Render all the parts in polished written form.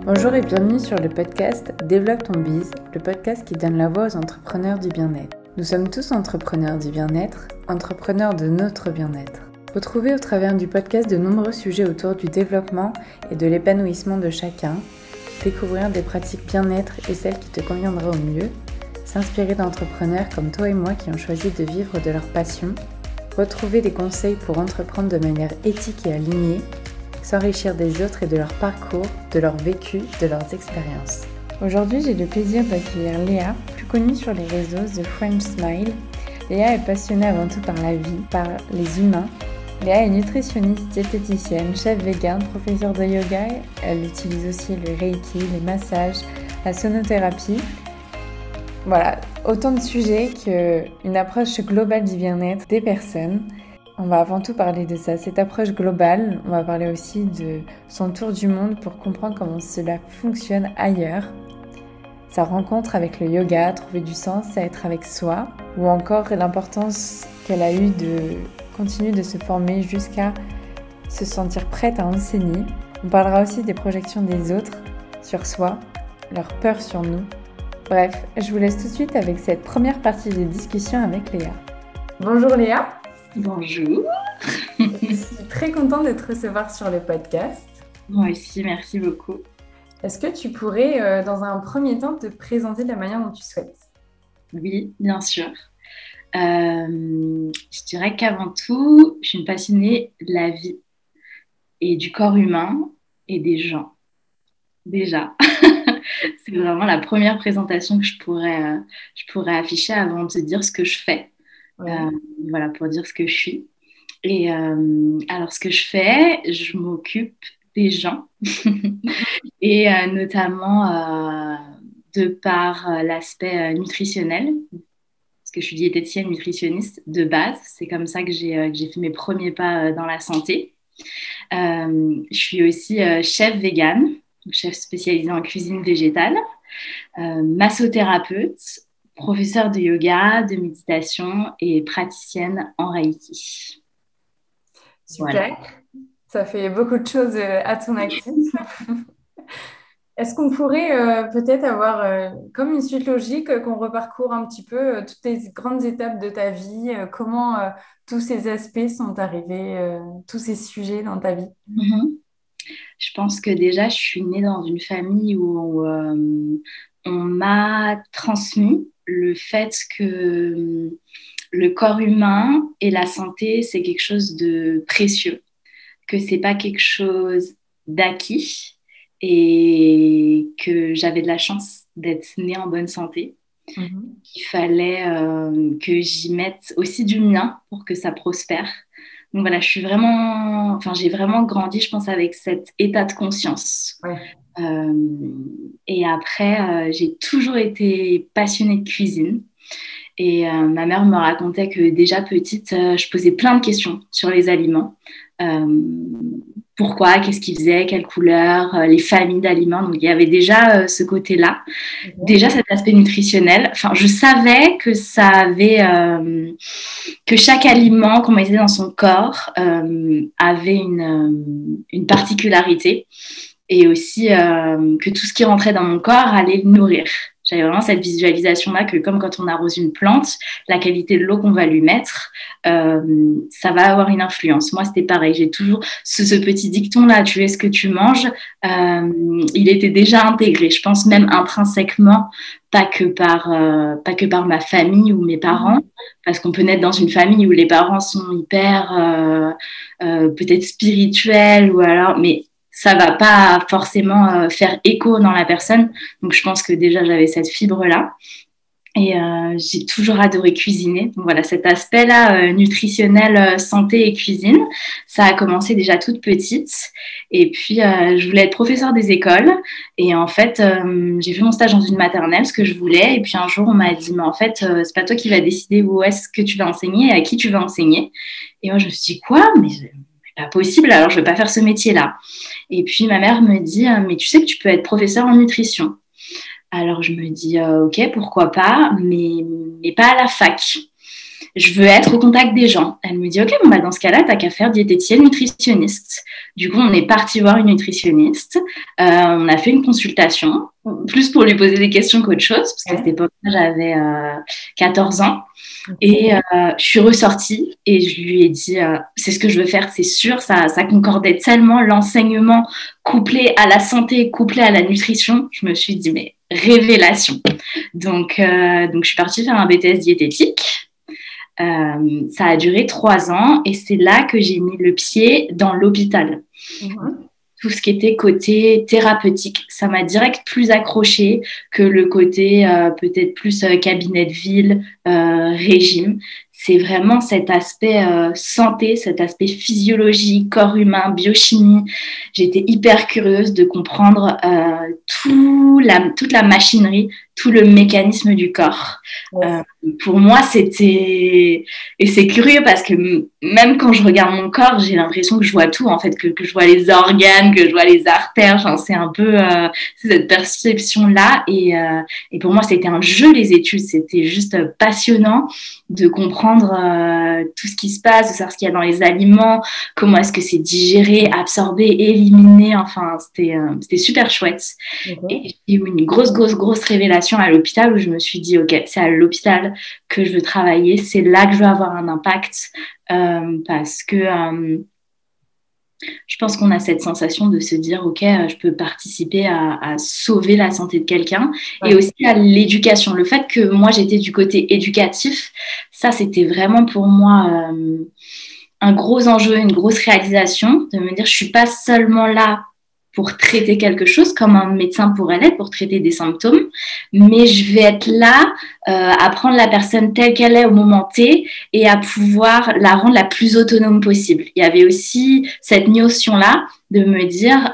Bonjour et bienvenue sur le podcast Développe ton biz, le podcast qui donne la voix aux entrepreneurs du bien-être. Nous sommes tous entrepreneurs du bien-être, entrepreneurs de notre bien-être. Retrouvez au travers du podcast de nombreux sujets autour du développement et de l'épanouissement de chacun, découvrir des pratiques bien-être et celles qui te conviendraient au mieux, s'inspirer d'entrepreneurs comme toi et moi qui ont choisi de vivre de leur passion, retrouver des conseils pour entreprendre de manière éthique et alignée, s'enrichir des autres et de leur parcours, de leur vécu, de leurs expériences. Aujourd'hui, j'ai le plaisir d'accueillir Léa, plus connue sur les réseaux The French Smile. Léa est passionnée avant tout par la vie, par les humains. Léa est nutritionniste, diététicienne, chef vegan, professeure de yoga. Elle utilise aussi le reiki, les massages, la sonothérapie. Voilà, autant de sujets qu'une approche globale du bien-être des personnes. On va avant tout parler de ça, cette approche globale. On va parler aussi de son tour du monde pour comprendre comment cela fonctionne ailleurs. Sa rencontre avec le yoga, trouver du sens à être avec soi, ou encore l'importance qu'elle a eue de continuer de se former jusqu'à se sentir prête à enseigner. On parlera aussi des projections des autres sur soi, leur peur sur nous. Bref, je vous laisse tout de suite avec cette première partie de discussion avec Léa. Bonjour Léa. Bonjour. Je suis très contente de te recevoir sur le podcast. Moi aussi, merci beaucoup. Est-ce que tu pourrais, dans un premier temps, te présenter de la manière dont tu souhaites ? Oui, bien sûr. Je dirais qu'avant tout, je suis une passionnée de la vie et du corps humain et des gens. Déjà, c'est vraiment la première présentation que je pourrais afficher avant de dire ce que je fais. Ouais. Voilà, pour dire ce que je suis. Et alors, ce que je fais, je m'occupe des gens et notamment de par l'aspect nutritionnel, parce que je suis diététicienne nutritionniste de base. C'est comme ça que j'ai fait mes premiers pas dans la santé. Je suis aussi chef vegan, chef spécialisé en cuisine végétale, massothérapeute, professeure de yoga, de méditation et praticienne en Reiki. Super, Voilà. Ça fait beaucoup de choses à ton actif. Est-ce qu'on pourrait peut-être avoir comme une suite logique qu'on reparcourt un petit peu toutes les grandes étapes de ta vie, comment tous ces aspects sont arrivés, tous ces sujets dans ta vie ? Mm-hmm. Je pense que déjà, je suis née dans une famille où on m'a transmis le fait que le corps humain et la santé, c'est quelque chose de précieux, que c'est pas quelque chose d'acquis et que j'avais de la chance d'être née en bonne santé. Il fallait que j'y mette aussi du mien pour que ça prospère. Donc voilà, j'ai vraiment grandi, je pense, avec cet état de conscience. Ouais. Et après, j'ai toujours été passionnée de cuisine. Et ma mère me racontait que déjà petite, je posais plein de questions sur les aliments. Pourquoi, qu'est-ce qu'ils faisaient, quelles couleurs, les familles d'aliments. Donc, il y avait déjà ce côté-là. Déjà, cet aspect nutritionnel. Enfin, je savais que ça avait... que chaque aliment qu'on mettait dans son corps avait une particularité. Et aussi que tout ce qui rentrait dans mon corps allait le nourrir. J'avais vraiment cette visualisation-là que comme quand on arrose une plante, la qualité de l'eau qu'on va lui mettre, ça va avoir une influence. Moi, c'était pareil. J'ai toujours ce petit dicton-là, tu es ce que tu manges, il était déjà intégré. Je pense même intrinsèquement, pas que par ma famille ou mes parents, parce qu'on peut naître dans une famille où les parents sont hyper peut-être spirituels ou alors... mais ça va pas forcément faire écho dans la personne. Donc, je pense que déjà, j'avais cette fibre-là. Et j'ai toujours adoré cuisiner. Donc, voilà, cet aspect-là, nutritionnel, santé et cuisine, ça a commencé déjà toute petite. Et puis, je voulais être professeure des écoles. Et en fait, j'ai fait mon stage dans une maternelle, ce que je voulais. Et puis, un jour, on m'a dit, mais en fait, c'est pas toi qui vas décider où est-ce que tu vas enseigner et à qui tu vas enseigner. Et moi, je me suis dit, quoi ? Mais c'est pas possible, alors je vais pas faire ce métier-là. Et puis, ma mère me dit, mais tu sais que tu peux être professeur en nutrition. Alors, je me dis, ok, pourquoi pas, mais pas à la fac. je veux être au contact des gens. Elle me dit, ok, bon, bah, dans ce cas-là, t'as qu'à faire diététicienne nutritionniste. Du coup, on est parti voir une nutritionniste. On a fait une consultation, plus pour lui poser des questions qu'autre chose, parce qu'à cette époque-là, j'avais 14 ans. Et je suis ressortie et je lui ai dit, c'est ce que je veux faire, c'est sûr, ça concordait tellement, l'enseignement couplé à la santé, couplé à la nutrition. Je me suis dit, mais révélation. Donc je suis partie faire un BTS diététique. Ça a duré 3 ans et c'est là que j'ai mis le pied dans l'hôpital. Tout ce qui était côté thérapeutique, ça m'a direct plus accroché que le côté peut-être plus cabinet de ville, régime. C'est vraiment cet aspect santé, cet aspect physiologie, corps humain, biochimie. J'étais hyper curieuse de comprendre toute la machinerie, tout le mécanisme du corps. Pour moi, c'était... Et c'est curieux parce que même quand je regarde mon corps, j'ai l'impression que je vois tout, en fait, que je vois les organes, que je vois les artères. Enfin, c'est un peu cette perception-là. Et pour moi, c'était un jeu, les études. C'était juste passionnant de comprendre tout ce qui se passe, de savoir ce qu'il y a dans les aliments, comment est-ce que c'est digéré, absorbé, éliminé. Enfin, c'était super chouette. Et j'ai eu une grosse révélation à l'hôpital où je me suis dit, ok, c'est à l'hôpital que je veux travailler, c'est là que je veux avoir un impact parce que je pense qu'on a cette sensation de se dire, ok, je peux participer à sauver la santé de quelqu'un et aussi à l'éducation. Le fait que moi, j'étais du côté éducatif, ça, c'était vraiment pour moi un gros enjeu, une grosse réalisation de me dire, je suis pas seulement là pour traiter quelque chose, comme un médecin pourrait l'être, pour traiter des symptômes, mais je vais être là à prendre la personne telle qu'elle est au moment T et à pouvoir la rendre la plus autonome possible. Il y avait aussi cette notion-là de me dire,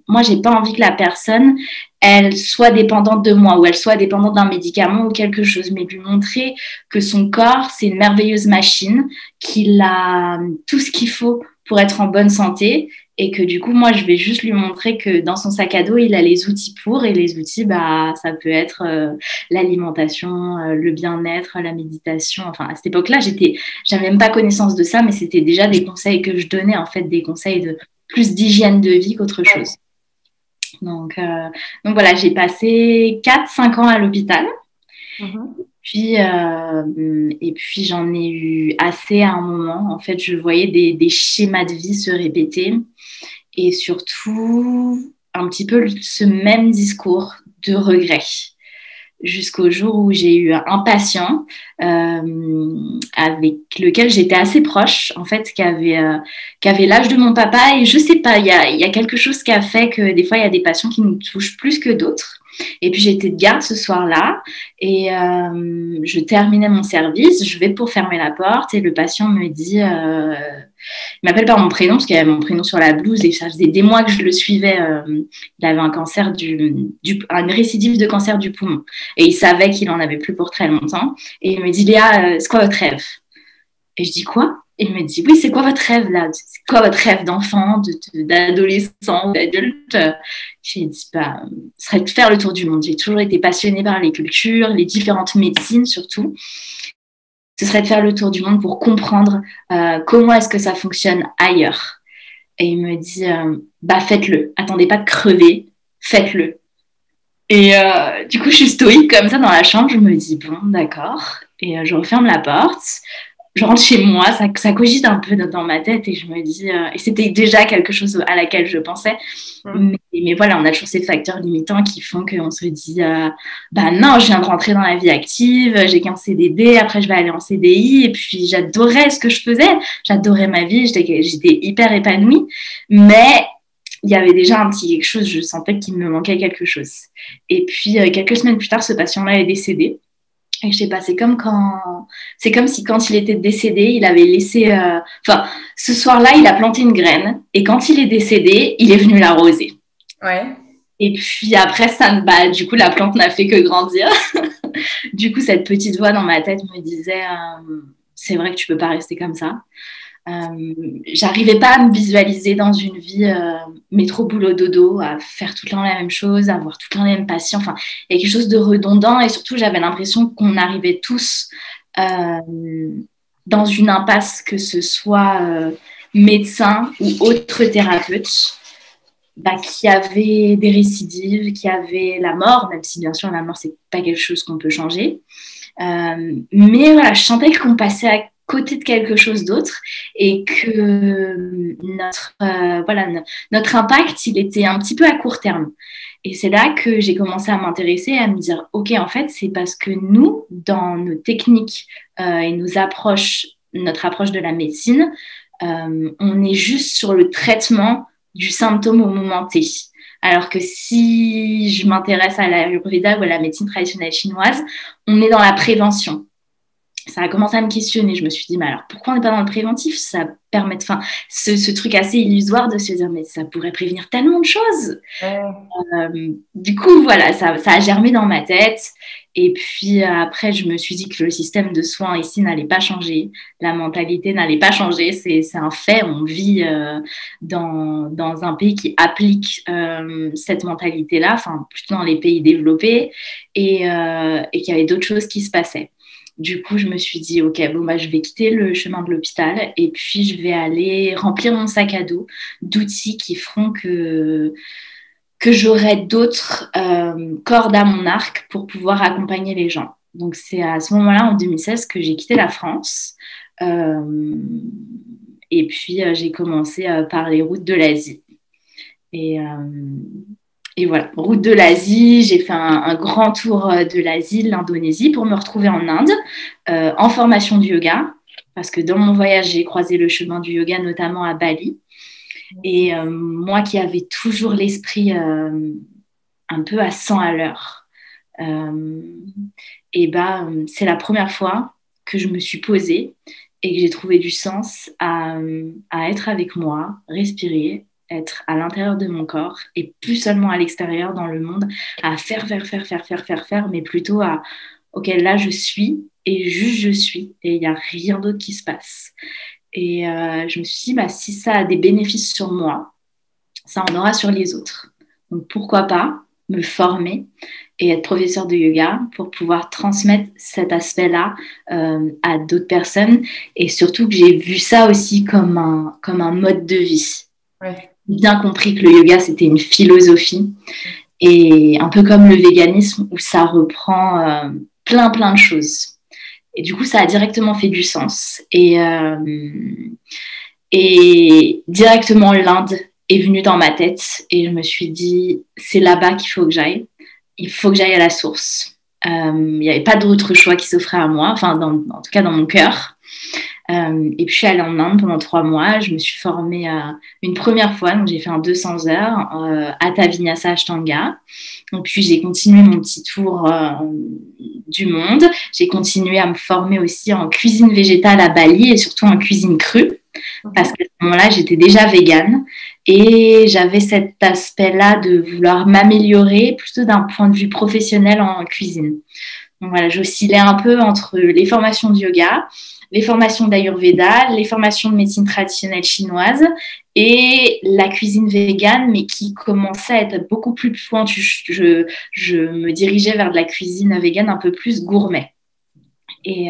moi, j'ai pas envie que la personne, elle soit dépendante de moi ou elle soit dépendante d'un médicament ou quelque chose, mais lui montrer que son corps, c'est une merveilleuse machine, qu'il a tout ce qu'il faut pour être en bonne santé et que du coup, moi, je vais juste lui montrer que dans son sac à dos, il a les outils pour et les outils, bah, ça peut être l'alimentation, le bien-être, la méditation. Enfin, à cette époque-là, j'avais même pas connaissance de ça, mais c'était déjà des conseils que je donnais, en fait, des conseils de plus d'hygiène de vie qu'autre chose. Donc voilà, j'ai passé 4-5 ans à l'hôpital. Et puis j'en ai eu assez à un moment. En fait, je voyais des schémas de vie se répéter et surtout un petit peu ce même discours de regret. Jusqu'au jour où j'ai eu un patient avec lequel j'étais assez proche, en fait, qui avait l'âge de mon papa. Et je sais pas, il y a quelque chose qui a fait que des fois, il y a des patients qui nous touchent plus que d'autres. Et puis, j'étais de garde ce soir-là et je terminais mon service. Je vais pour fermer la porte et le patient me dit... il m'appelle par mon prénom parce qu'il avait mon prénom sur la blouse et ça faisait des mois que je le suivais. Il avait un cancer une récidive de cancer du poumon et il savait qu'il en avait plus pour très longtemps. Et il me dit, Léa, c'est quoi votre rêve? Et je dis quoi? Et il me dit, oui, c'est quoi votre rêve là? C'est quoi votre rêve d'enfant, d'adolescent, d'adulte? J'ai dit, bah, ce serait de faire le tour du monde. J'ai toujours été passionnée par les cultures, les différentes médecines surtout. Ce serait de faire le tour du monde pour comprendre comment est-ce que ça fonctionne ailleurs. Et il me dit, bah faites-le, attendez pas de crever, faites-le. Et du coup, je suis stoïque comme ça dans la chambre, je me dis, bon, d'accord. Et je referme la porte, je rentre chez moi, ça cogite un peu dans ma tête et je me dis, et c'était déjà quelque chose à laquelle je pensais, mais voilà, on a toujours ces facteurs limitants qui font qu'on se dit, bah non, je viens de rentrer dans la vie active, j'ai qu'un CDD, après je vais aller en CDI, et puis j'adorais ce que je faisais, j'adorais ma vie, j'étais hyper épanouie, mais il y avait déjà un petit quelque chose, je sentais qu'il me manquait quelque chose. Et puis, quelques semaines plus tard, ce patient-là est décédé. Et je sais pas, c'est comme si quand il était décédé, il avait laissé... ce soir-là, il a planté une graine. Et quand il est décédé, il est venu l'arroser. Ouais. Et puis après, du coup, la plante n'a fait que grandir. Du coup, cette petite voix dans ma tête me disait c'est vrai que tu peux pas rester comme ça. J'arrivais pas à me visualiser dans une vie métro boulot dodo, à faire tout le temps la même chose, à avoir tout le temps les mêmes patients. Enfin, il y a quelque chose de redondant et surtout j'avais l'impression qu'on arrivait tous dans une impasse, que ce soit médecin ou autre thérapeute, qui avait des récidives, qui avait la mort, même si bien sûr la mort, c'est pas quelque chose qu'on peut changer. Mais voilà, je sentais qu'on passait à côté de quelque chose d'autre et que notre impact, il était un petit peu à court terme. Et c'est là que j'ai commencé à m'intéresser, à me dire, OK, en fait, c'est parce que nous, dans nos techniques et notre approche de la médecine, on est juste sur le traitement du symptôme au moment T. Alors que si je m'intéresse à l'Ayurveda ou à la médecine traditionnelle chinoise, on est dans la prévention. Ça a commencé à me questionner. Je me suis dit, mais alors pourquoi on n'est pas dans le préventif? Ça permet, ce truc assez illusoire de se dire, mais ça pourrait prévenir tellement de choses. Du coup, voilà, ça a germé dans ma tête. Et puis après, je me suis dit que le système de soins ici n'allait pas changer. La mentalité n'allait pas changer. C'est un fait. On vit dans un pays qui applique cette mentalité-là, enfin, plutôt dans les pays développés, et qu'il y avait d'autres choses qui se passaient. Du coup, je me suis dit, OK, je vais quitter le chemin de l'hôpital et puis je vais aller remplir mon sac à dos d'outils qui feront que j'aurai d'autres cordes à mon arc pour pouvoir accompagner les gens. Donc, c'est à ce moment-là, en 2016, que j'ai quitté la France. Et puis, j'ai commencé par les routes de l'Asie. Et voilà, route de l'Asie, j'ai fait un grand tour de l'Asie, de l'Indonésie, pour me retrouver en Inde, en formation de yoga, parce que dans mon voyage, j'ai croisé le chemin du yoga, notamment à Bali. Et moi qui avais toujours l'esprit un peu à 100 à l'heure, c'est la première fois que je me suis posée et que j'ai trouvé du sens à être avec moi, respirer, être à l'intérieur de mon corps et plus seulement à l'extérieur dans le monde, à faire, mais plutôt à OK, là je suis et juste je suis et il n'y a rien d'autre qui se passe. Et je me suis dit, si ça a des bénéfices sur moi, ça en aura sur les autres. Donc pourquoi pas me former et être professeur de yoga pour pouvoir transmettre cet aspect-là à d'autres personnes. Et surtout que j'ai vu ça aussi comme un mode de vie. Ouais. Bien compris que le yoga, c'était une philosophie. Et un peu comme le véganisme, où ça reprend plein de choses. Et du coup, ça a directement fait du sens. Et directement, l'Inde est venue dans ma tête. Et je me suis dit, c'est là-bas qu'il faut que j'aille. Il faut que j'aille à la source. Il n'y avait pas d'autre choix qui s'offrait à moi, en tout cas dans mon cœur. Et puis, je suis allée en Inde pendant 3 mois. Je me suis formée une première fois. Donc, j'ai fait un 200 heures Hatha Vinyasa Ashtanga. Donc, puis, j'ai continué mon petit tour du monde. J'ai continué à me former aussi en cuisine végétale à Bali et surtout en cuisine crue. Parce qu'à ce moment-là, j'étais déjà végane et j'avais cet aspect-là de vouloir m'améliorer plutôt d'un point de vue professionnel en cuisine. Donc voilà, j'oscillais un peu entre les formations de yoga, les formations d'Ayurveda, les formations de médecine traditionnelle chinoise et la cuisine végane, mais qui commençait à être beaucoup plus pointue. Je me dirigeais vers de la cuisine végane un peu plus gourmet. Et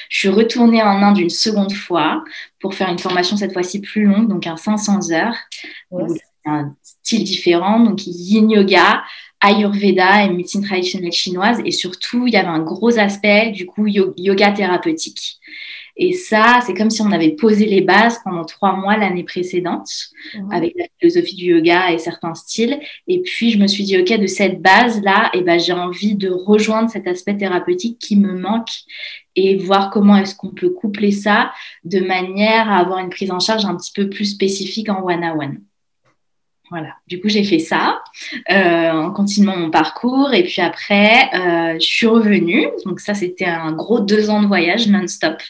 je suis retournée en Inde une seconde fois pour faire une formation cette fois-ci plus longue, donc un 500 heures, un style différent, donc yin yoga, Ayurveda et médecine traditionnelle chinoise. Et surtout, il y avait un gros aspect, du coup, yoga thérapeutique. Et ça, c'est comme si on avait posé les bases pendant 3 mois l'année précédente, avec la philosophie du yoga et certains styles. Et puis, je me suis dit, OK, de cette base-là, j'ai envie de rejoindre cet aspect thérapeutique qui me manque et voir comment est-ce qu'on peut coupler ça de manière à avoir une prise en charge un petit peu plus spécifique en one-à-one. Voilà, du coup, j'ai fait ça en continuant mon parcours. Et puis après, je suis revenue. Donc ça, c'était un gros 2 ans de voyage non-stop.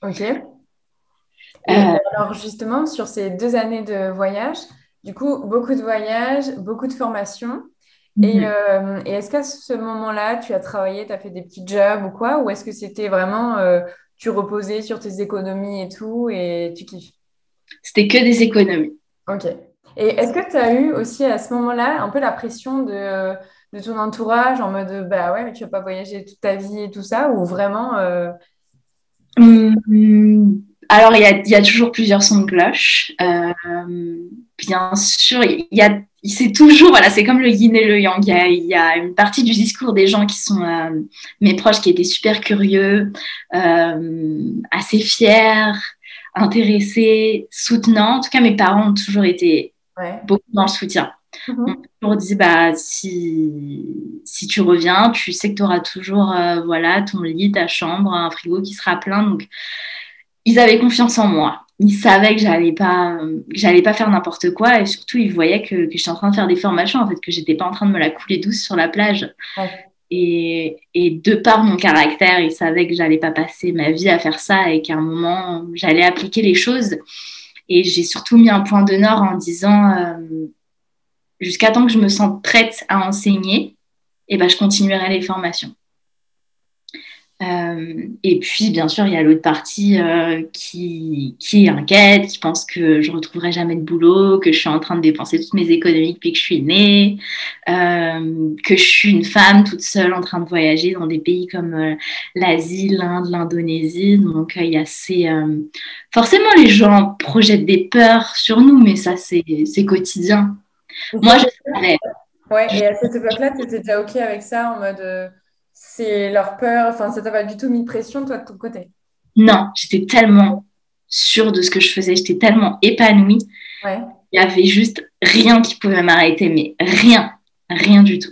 Ok. Et alors justement, sur ces 2 années de voyage, du coup, beaucoup de voyages, beaucoup de formations. Et est-ce qu'à ce moment-là, tu as travaillé, tu as fait des petits jobs ou quoi? Ou est-ce que c'était vraiment, tu reposais sur tes économies et tout et tu kiffes? C'était que des économies. Ok. Et est-ce que tu as eu aussi à ce moment-là un peu la pression de ton entourage en mode, bah ouais, mais tu vas pas voyager toute ta vie et tout ça, ou vraiment... Alors, il y a toujours plusieurs sons de cloche. Bien sûr, c'est toujours, voilà, c'est comme le yin et le yang. Il y a une partie du discours des gens qui sont mes proches qui étaient super curieux, assez fiers, intéressés, soutenants. En tout cas, mes parents ont toujours été beaucoup dans le soutien. On m'a toujours dit, bah, si tu reviens, tu sais que tu auras toujours voilà, ton lit, ta chambre, un frigo qui sera plein. Donc, ils avaient confiance en moi. Ils savaient que j'allais pas faire n'importe quoi et surtout, ils voyaient que j'étais en train de faire des formations, en fait, que j'étais pas en train de me la couler douce sur la plage. Ouais. Et de par mon caractère, ils savaient que j'allais pas passer ma vie à faire ça et qu'à un moment, j'allais appliquer les choses. Et j'ai surtout mis un point d'honneur en disant jusqu'à temps que je me sente prête à enseigner, et ben, je continuerai les formations. Et puis, bien sûr, il y a l'autre partie qui est inquiète, qui pense que je ne retrouverai jamais de boulot, que je suis en train de dépenser toutes mes économies depuis que je suis née, que je suis une femme toute seule en train de voyager dans des pays comme l'Asie, l'Inde, l'Indonésie. Donc, il y a forcément, les gens projettent des peurs sur nous, mais ça, c'est quotidien. Moi, je savais. Ouais, et à cette époque-là, tu étais déjà OK avec ça en mode c'est leur peur, enfin ça t'a pas du tout mis de pression toi de ton côté. Non, j'étais tellement sûre de ce que je faisais, j'étais tellement épanouie. Ouais. Il y avait juste rien qui pouvait m'arrêter, mais rien, rien du tout.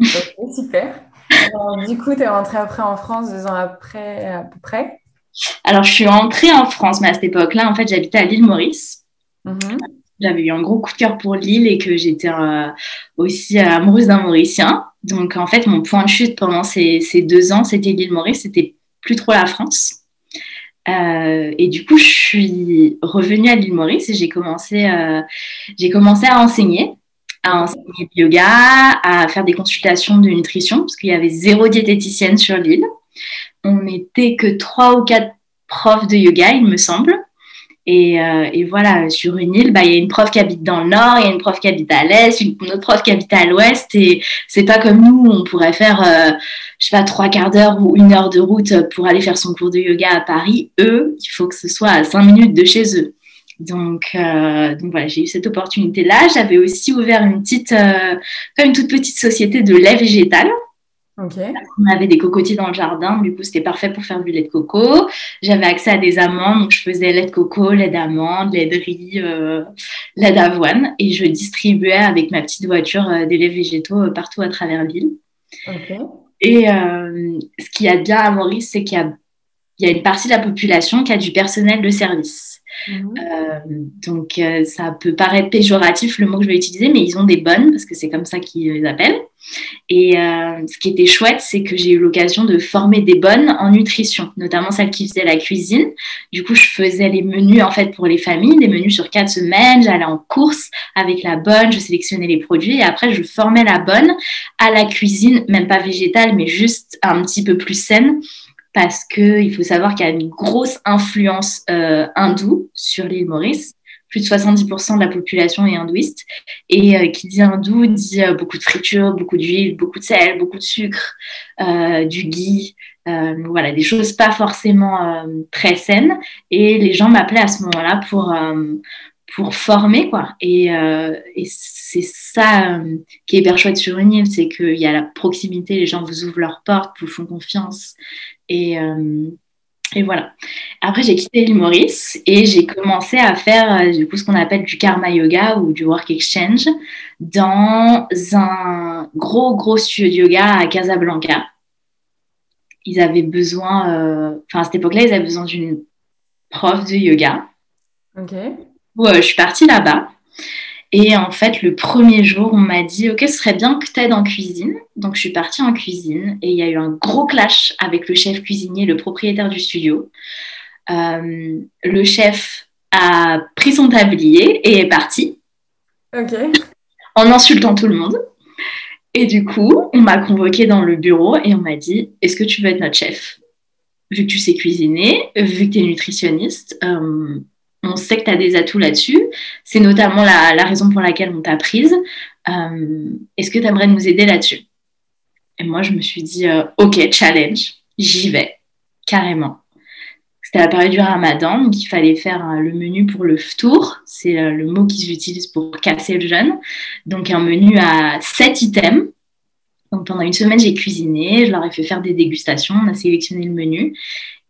Ok, super. Alors, du coup, tu es rentrée après en France 2 ans après à peu près. Alors, je suis rentrée en France, mais à cette époque-là, en fait, j'habitais à l'île Maurice. Mhm. J'avais eu un gros coup de cœur pour l'île et que j'étais aussi amoureuse d'un Mauricien. Donc, en fait, mon point de chute pendant ces 2 ans, c'était l'île Maurice, c'était plus trop la France. Et du coup, je suis revenue à l'île Maurice et j'ai commencé à Ok. enseigner le yoga, à faire des consultations de nutrition, parce qu'il y avait zéro diététicienne sur l'île. On n'était que 3 ou 4 profs de yoga, il me semble. Et voilà, sur une île, bah, il y a une prof qui habite dans le nord, il y a une prof qui habite à l'est, une autre prof qui habite à l'ouest. Et c'est pas comme nous, on pourrait faire, je sais pas, 3 quarts d'heure ou 1 heure de route pour aller faire son cours de yoga à Paris. Eux, il faut que ce soit à 5 minutes de chez eux. Donc voilà, j'ai eu cette opportunité-là. J'avais aussi ouvert une toute petite société de lait végétal. Ok. On avait des cocotiers dans le jardin, du coup c'était parfait pour faire du lait de coco. J'avais accès à des amandes, donc je faisais lait de coco, lait d'amande, lait de riz, lait d'avoine, et je distribuais avec ma petite voiture des laits végétaux partout à travers l'île. Ok. Et ce qu'il y a de bien à Maurice, c'est il y a une partie de la population qui a du personnel de service. Mhm. Donc ça peut paraître péjoratif le mot que je vais utiliser, mais ils ont des bonnes, parce que c'est comme ça qu'ils les appellent. Et ce qui était chouette, c'est que j'ai eu l'occasion de former des bonnes en nutrition, notamment celles qui faisaient la cuisine. Du coup, je faisais les menus en fait pour les familles, des menus sur 4 semaines. J'allais en course avec la bonne, je sélectionnais les produits et après je formais la bonne à la cuisine, même pas végétale, mais juste un petit peu plus saine. Parce qu'il faut savoir qu'il y a une grosse influence hindoue sur l'île Maurice. Plus de 70% de la population est hindouiste. Et qui dit hindou dit beaucoup de friture, beaucoup d'huile, beaucoup de sel, beaucoup de sucre, du ghee. Voilà, des choses pas forcément très saines. Et les gens m'appelaient à ce moment-là pour former, quoi. Et c'est ça qui est hyper chouette sur une île, c'est qu'il y a la proximité, les gens vous ouvrent leurs portes, vous font confiance. Et, euh, et voilà. Après, j'ai quitté l'île Maurice et j'ai commencé à faire du coup ce qu'on appelle du karma yoga ou du work exchange dans un gros studio de yoga à Casablanca. Ils avaient besoin, enfin à cette époque-là, ils avaient besoin d'une prof de yoga. Ok. Je suis partie là-bas. Et en fait, le premier jour, on m'a dit, OK, ce serait bien que tu aides en cuisine. Donc, je suis partie en cuisine et il y a eu un gros clash avec le chef cuisinier, le propriétaire du studio. Le chef a pris son tablier et est parti Ok. en insultant tout le monde. Et du coup, on m'a convoquée dans le bureau et on m'a dit, est-ce que tu veux être notre chef? Vu que tu sais cuisiner, vu que tu es nutritionniste, on sait que tu as des atouts là-dessus. C'est notamment la raison pour laquelle on t'a prise. Est-ce que tu aimerais nous aider là-dessus? Et moi, je me suis dit, OK, challenge, j'y vais, carrément. C'était la période du Ramadan, donc il fallait faire le menu pour le ftour. C'est le mot qu'ils utilisent pour casser le jeûne. Donc un menu à 7 items. Donc pendant une semaine, j'ai cuisiné, je leur ai fait faire des dégustations, on a sélectionné le menu.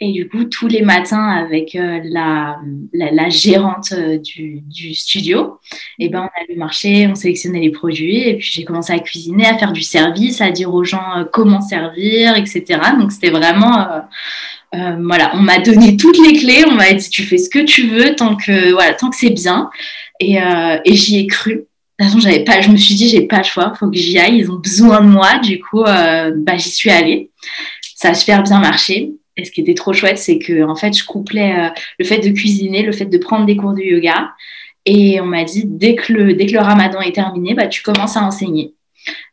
Et du coup, tous les matins, avec la gérante du studio, et ben, on allait marcher, on sélectionnait les produits. Et puis, j'ai commencé à cuisiner, à faire du service, à dire aux gens comment servir, etc. Donc, c'était vraiment... voilà, on m'a donné toutes les clés. On m'a dit, tu fais ce que tu veux tant que c'est bien. Et j'y ai cru. De toute façon, je me suis dit, j'ai pas le choix, il faut que j'y aille. Ils ont besoin de moi. Du coup, j'y suis allée. Ça a super bien marché. Et ce qui était trop chouette, c'est que en fait, je couplais le fait de cuisiner, le fait de prendre des cours de yoga. Et on m'a dit, dès que le ramadan est terminé, tu commences à enseigner.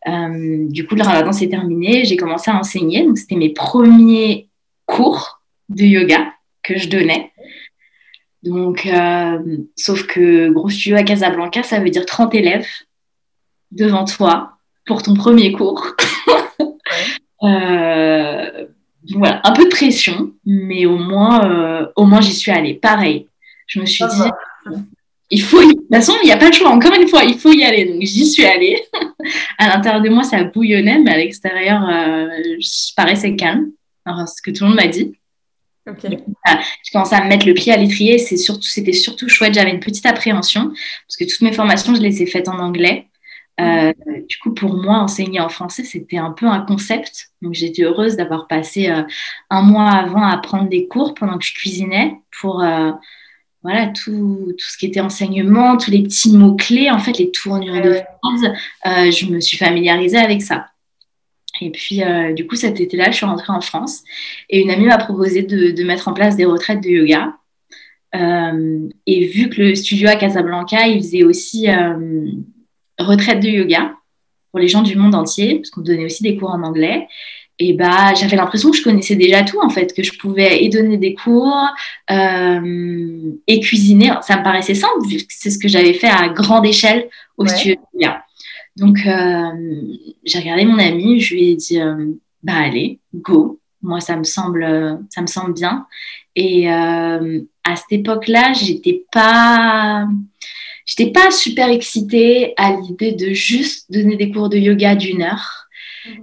Du coup, le ramadan s'est terminé, j'ai commencé à enseigner. Donc, c'était mes premiers cours de yoga que je donnais. Donc, sauf que gros studio à Casablanca, ça veut dire 30 élèves devant toi pour ton premier cours. Voilà, un peu de pression, mais au moins j'y suis allée. Pareil, je me suis dit, il faut de toute façon, il n'y a pas le choix. Encore une fois, il faut y aller. Donc, j'y suis allée. À l'intérieur de moi, ça bouillonnait, mais à l'extérieur, je paraissais calme. Alors, ce que tout le monde m'a dit. Okay. Je commençais à me mettre le pied à l'étrier. C'était surtout chouette. J'avais une petite appréhension parce que toutes mes formations, je les ai faites en anglais. Du coup, pour moi, enseigner en français, c'était un peu un concept. Donc, j'étais heureuse d'avoir passé un mois avant à prendre des cours pendant que je cuisinais pour voilà, tout ce qui était enseignement, tous les petits mots-clés, en fait, les tournures de phrases. Je me suis familiarisée avec ça. Et puis, du coup, cet été-là, je suis rentrée en France et une amie m'a proposé de mettre en place des retraites de yoga. Et vu que le studio à Casablanca, il faisait aussi retraite de yoga pour les gens du monde entier, parce qu'on donnait aussi des cours en anglais. Et j'avais l'impression que je connaissais déjà tout, en fait, que je pouvais et donner des cours et cuisiner. Ça me paraissait simple, vu que c'est ce que j'avais fait à grande échelle au studio de yoga. Donc, j'ai regardé mon amie, je lui ai dit, allez, go. Moi, ça me semble bien. Et à cette époque-là, j'étais pas super excitée à l'idée de juste donner des cours de yoga d'1 heure.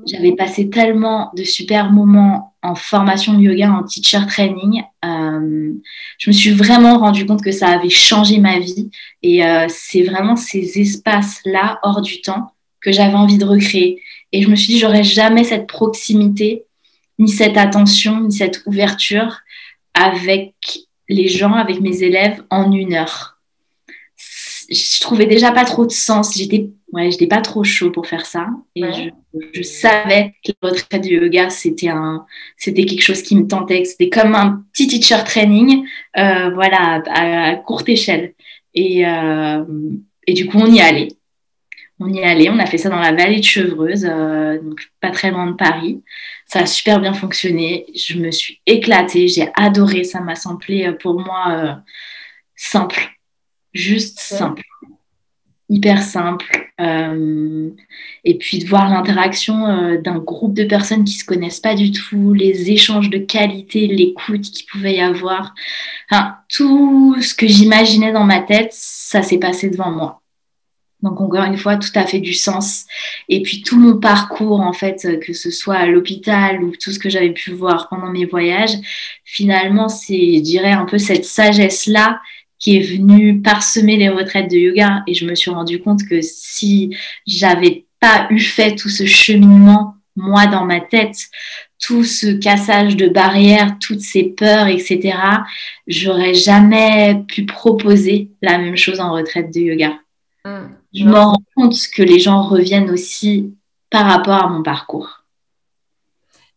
J'avais passé tellement de super moments en formation de yoga, en teacher training. Je me suis vraiment rendu compte que ça avait changé ma vie. Et c'est vraiment ces espaces-là, hors du temps, que j'avais envie de recréer. Et je me suis dit, j'aurais jamais cette proximité, ni cette attention, ni cette ouverture avec les gens, avec mes élèves en 1 heure. Je trouvais déjà pas trop de sens. J'étais pas trop chaud pour faire ça. Et je savais que la retraite du yoga, c'était quelque chose qui me tentait. C'était comme un petit teacher training, voilà, à courte échelle. Et du coup, on y allait. On a fait ça dans la vallée de Chevreuse, donc pas très loin de Paris. Ça a super bien fonctionné. Je me suis éclatée, j'ai adoré. Ça m'a semblé pour moi simple. Juste simple, hyper simple. Et puis de voir l'interaction d'un groupe de personnes qui ne se connaissent pas du tout, les échanges de qualité, l'écoute qu'il pouvait y avoir. Enfin, tout ce que j'imaginais dans ma tête, ça s'est passé devant moi. Donc, encore une fois, tout a fait du sens. Et puis, tout mon parcours, en fait, que ce soit à l'hôpital ou tout ce que j'avais pu voir pendant mes voyages, finalement, c'est, je dirais, un peu cette sagesse-là qui est venue parsemer les retraites de yoga. Et je me suis rendu compte que si j'avais pas eu fait tout ce cheminement, moi, dans ma tête, tout ce cassage de barrières, toutes ces peurs, etc., j'aurais jamais pu proposer la même chose en retraite de yoga. Je me rends compte que les gens reviennent aussi par rapport à mon parcours.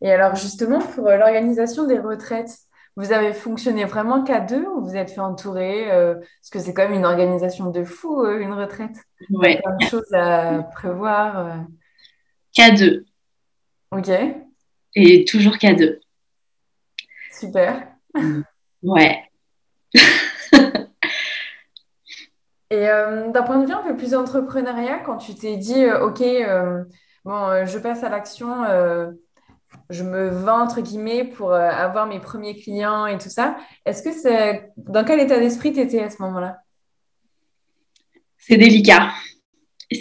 Et alors justement, pour l'organisation des retraites, vous avez fonctionné vraiment qu'à deux ou vous êtes fait entourer parce que c'est quand même une organisation de fou, une retraite. Ouais. Il y a plein de choses à prévoir. Qu'à deux. Ok. Et toujours qu'à deux. Super. Ouais. Et d'un point de vue un peu plus entrepreneuriat, quand tu t'es dit, OK, bon, je passe à l'action, je me vends, entre guillemets, pour avoir mes premiers clients et tout ça. Dans quel état d'esprit tu étais à ce moment-là? C'est délicat.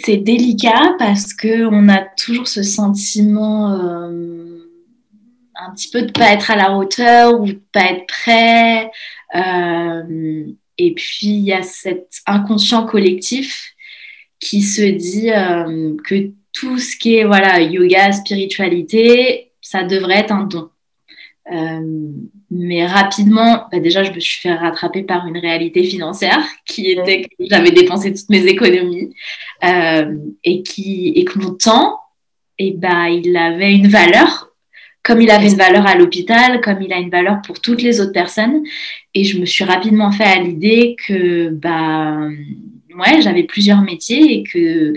C'est délicat parce qu'on a toujours ce sentiment un petit peu de ne pas être à la hauteur ou de ne pas être prêt. Et puis, il y a cet inconscient collectif qui se dit que tout ce qui est yoga, spiritualité, ça devrait être un don. Mais rapidement, déjà, je me suis fait rattraper par une réalité financière qui était que j'avais dépensé toutes mes économies et que mon temps, il avait une valeur, comme il avait une valeur à l'hôpital, comme il a une valeur pour toutes les autres personnes. Et je me suis rapidement fait à l'idée que j'avais plusieurs métiers et que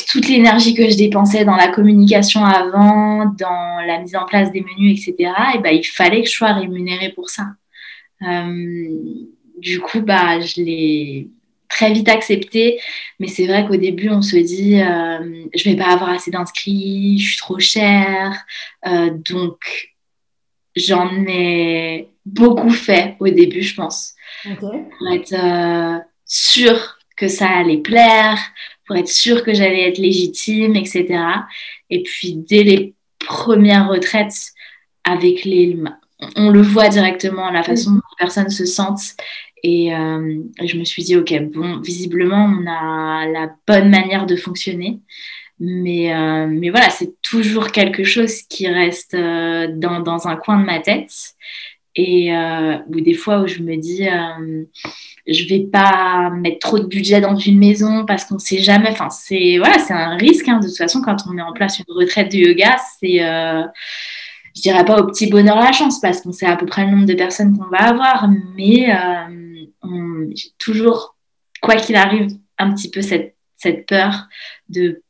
toute l'énergie que je dépensais dans la communication avant, dans la mise en place des menus, etc., il fallait que je sois rémunérée pour ça. Du coup, je l'ai très vite accepté, mais c'est vrai qu'au début, on se dit je vais pas avoir assez d'inscrits, je suis trop chère, donc j'en ai beaucoup fait au début, je pense, pour être sûre que ça allait plaire, pour être sûre que j'allais être légitime, etc. Et puis, dès les premières retraites, on le voit directement, la façon dont les personnes se sentent. Et je me suis dit, OK, bon, visiblement, on a la bonne manière de fonctionner. Mais voilà, c'est toujours quelque chose qui reste dans un coin de ma tête. Et ou des fois où je me dis je vais pas mettre trop de budget dans une maison parce qu'on sait jamais, enfin c'est un risque de toute façon quand on met en place une retraite de yoga, c'est je dirais pas au petit bonheur la chance parce qu'on sait à peu près le nombre de personnes qu'on va avoir, mais j'ai toujours, quoi qu'il arrive, un petit peu cette peur de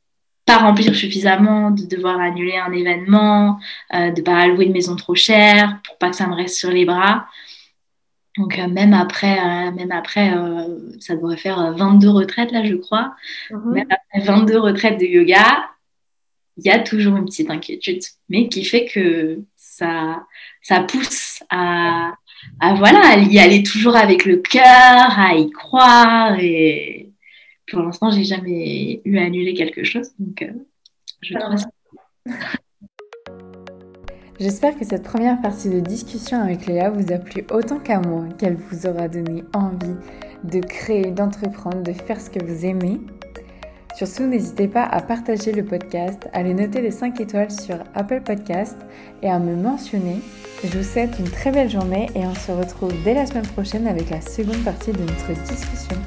pas remplir suffisamment, de devoir annuler un événement, de pas louer une maison trop chère pour pas que ça me reste sur les bras. Donc même après, ça devrait faire 22 retraites là, je crois. Même après 22 retraites de yoga, il y a toujours une petite inquiétude, mais qui fait que ça pousse à y aller toujours avec le cœur, à y croire. Et pour l'instant, j'ai jamais eu à annuler quelque chose, donc je crois ça. J'espère que cette première partie de discussion avec Léa vous a plu autant qu'à moi, qu'elle vous aura donné envie de créer, d'entreprendre, de faire ce que vous aimez. Sur ce, n'hésitez pas à partager le podcast, à aller noter les 5 étoiles sur Apple Podcast et à me mentionner. Je vous souhaite une très belle journée et on se retrouve dès la semaine prochaine avec la seconde partie de notre discussion.